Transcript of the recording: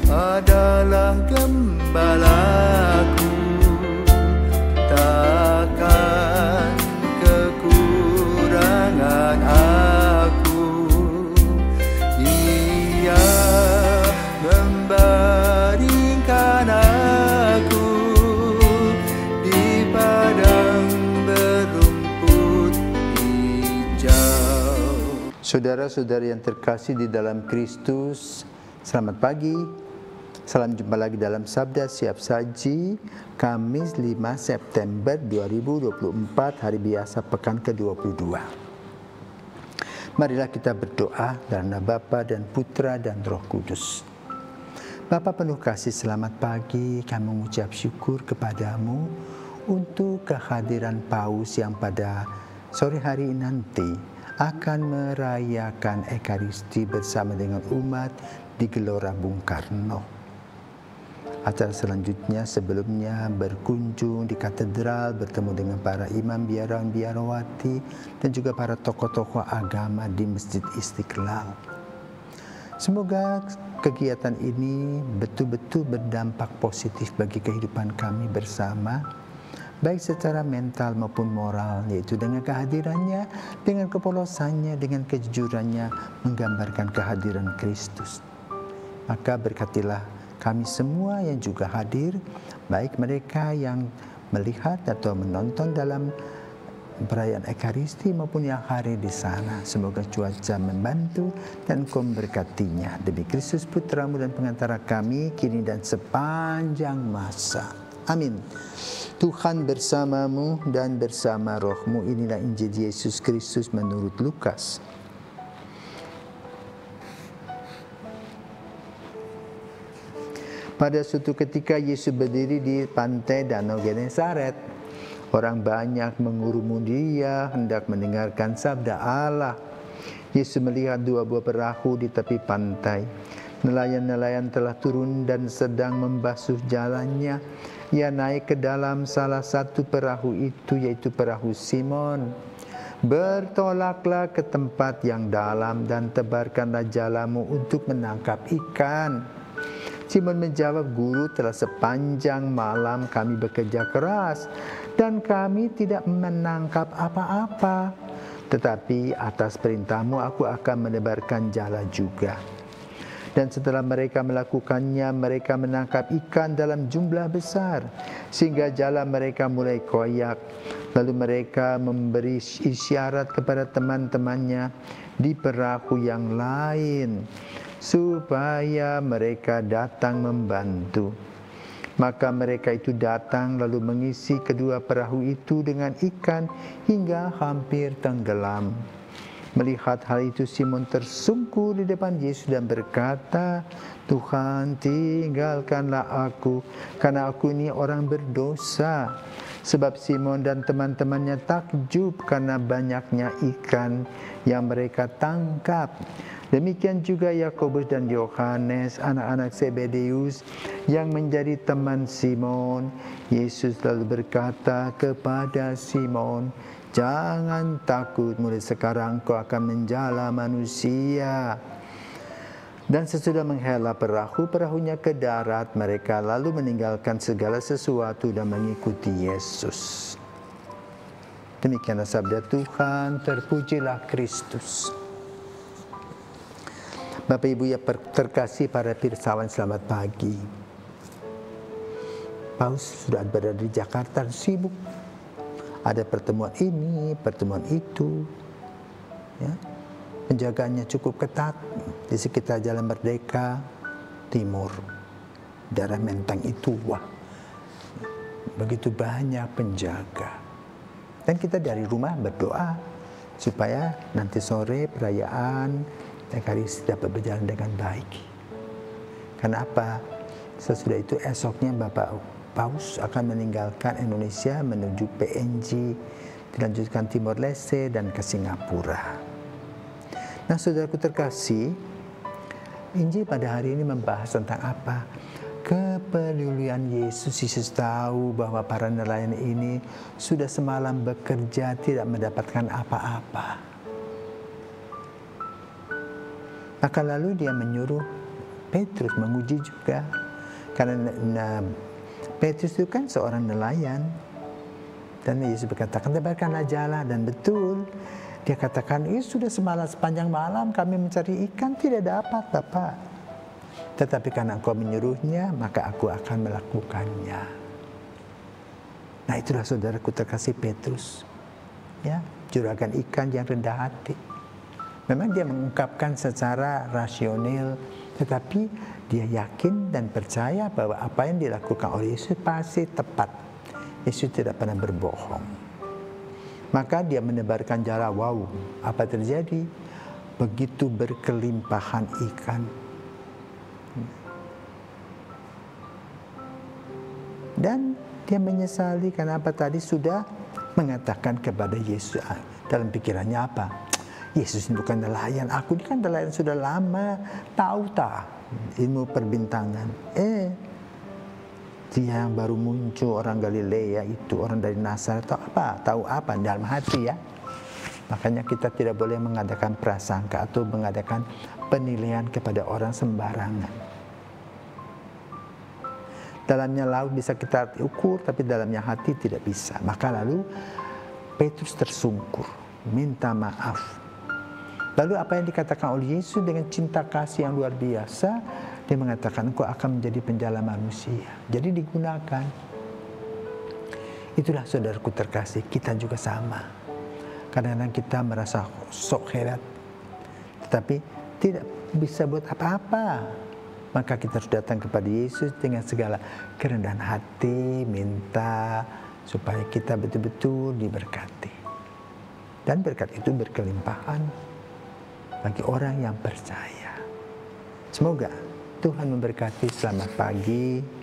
adalah gembalaku, takkan kekurangan aku. Ia membaringkan aku di padang berumput hijau. Saudara-saudari yang terkasih di dalam Kristus, selamat pagi. Salam jumpa lagi dalam Sabda Siap Saji, Kamis 5 September 2024, hari biasa pekan ke-22. Marilah kita berdoa dalam nama Bapa dan Putra dan Roh Kudus. Bapa penuh kasih, selamat pagi. Kami mengucap syukur kepadamu untuk kehadiran Paus yang pada sore hari nanti akan merayakan Ekaristi bersama dengan umat di Gelora Bung Karno. Acara selanjutnya sebelumnya berkunjung di katedral, bertemu dengan para imam biarawan-biarawati dan juga para tokoh-tokoh agama di Masjid Istiqlal. Semoga kegiatan ini betul-betul berdampak positif bagi kehidupan kami bersama, baik secara mental maupun moral, yaitu dengan kehadirannya, dengan kepolosannya, dengan kejujurannya menggambarkan kehadiran Kristus. Maka berkatilah kami semua yang juga hadir, baik mereka yang melihat atau menonton dalam perayaan Ekaristi maupun yang hadir di sana. Semoga cuaca membantu dan Engkau memberkatinya. Demi Kristus Putramu dan pengantara kami, kini dan sepanjang masa. Amin. Tuhan bersamamu dan bersama rohmu. Inilah Injil Yesus Kristus menurut Lukas. Pada suatu ketika Yesus berdiri di pantai Danau Genesaret. Orang banyak mengurumuni Dia hendak mendengarkan sabda Allah. Yesus melihat dua buah perahu di tepi pantai. Nelayan-nelayan telah turun dan sedang membasuh jalannya. Ia naik ke dalam salah satu perahu itu, yaitu perahu Simon. Bertolaklah ke tempat yang dalam dan tebarkanlah jalamu untuk menangkap ikan. Simon menjawab, Guru, telah sepanjang malam kami bekerja keras dan kami tidak menangkap apa-apa. Tetapi atas perintahmu aku akan menebarkan jala juga. Dan setelah mereka melakukannya, mereka menangkap ikan dalam jumlah besar, sehingga jala mereka mulai koyak. Lalu mereka memberi isyarat kepada teman-temannya di perahu yang lain, supaya mereka datang membantu. Maka mereka itu datang lalu mengisi kedua perahu itu dengan ikan hingga hampir tenggelam. Melihat hal itu, Simon tersungkur di depan Yesus dan berkata, Tuhan, tinggalkanlah aku, karena aku ini orang berdosa. Sebab Simon dan teman-temannya takjub karena banyaknya ikan yang mereka tangkap. Demikian juga Yakobus dan Yohanes, anak-anak Zebedeus yang menjadi teman Simon. Yesus lalu berkata kepada Simon, jangan takut, mulai sekarang kau akan menjala manusia. Dan sesudah menghela perahunya ke darat, mereka lalu meninggalkan segala sesuatu dan mengikuti Yesus. Demikianlah sabda Tuhan, terpujilah Kristus. Bapak Ibu yang terkasih para pirsawan, selamat pagi. Paus sudah berada di Jakarta, sibuk. Ada pertemuan ini, pertemuan itu. Ya. Penjagaannya cukup ketat di sekitar Jalan Merdeka Timur, daerah Menteng itu. Wah, begitu banyak penjaga. Dan kita dari rumah berdoa supaya nanti sore perayaan Ekaristi dapat berjalan dengan baik. Kenapa? Sesudah itu esoknya Bapak Paus akan meninggalkan Indonesia menuju PNG, dilanjutkan Timor Leste dan ke Singapura. Nah, saudaraku terkasih, Injil pada hari ini membahas tentang apa? Kepedulian Yesus. Yesus tahu bahwa para nelayan ini sudah semalam bekerja tidak mendapatkan apa-apa. Maka lalu dia menyuruh Petrus menguji juga. Karena Petrus itu kan seorang nelayan. Dan Yesus berkatakan, tebarkanlah jala. Dan betul, dia katakan, sudah sepanjang malam kami mencari ikan, tidak dapat Bapak. Tetapi karena Engkau menyuruhnya, maka aku akan melakukannya. Nah, itulah saudaraku terkasih Petrus. Ya, juragan ikan yang rendah hati. Memang dia mengungkapkan secara rasional, tetapi dia yakin dan percaya bahwa apa yang dilakukan oleh Yesus pasti tepat. Yesus tidak pernah berbohong. Maka dia menebarkan jala. Wow, apa terjadi? Begitu berkelimpahan ikan. Dan dia menyesali karena apa tadi sudah mengatakan kepada Yesus. Dalam pikirannya apa? Yesus ini bukan nelayan, aku ini kan nelayan sudah lama, tahu tak ilmu perbintangan. Dia yang baru muncul, orang Galilea itu, orang dari Nazaret, tahu apa dalam hati ya. Makanya kita tidak boleh mengadakan prasangka atau mengadakan penilaian kepada orang sembarangan. Dalamnya laut bisa kita ukur, tapi dalamnya hati tidak bisa. Maka lalu Petrus tersungkur, minta maaf. Lalu apa yang dikatakan oleh Yesus dengan cinta kasih yang luar biasa, dia mengatakan, engkau akan menjadi penjala manusia. Jadi digunakan. Itulah saudaraku terkasih, kita juga sama. Kadang-kadang kita merasa sok hebat, tetapi tidak bisa buat apa-apa. Maka kita harus datang kepada Yesus dengan segala kerendahan hati, minta supaya kita betul-betul diberkati. Dan berkat itu berkelimpahan bagi orang yang percaya. Semoga Tuhan memberkati. Selamat pagi.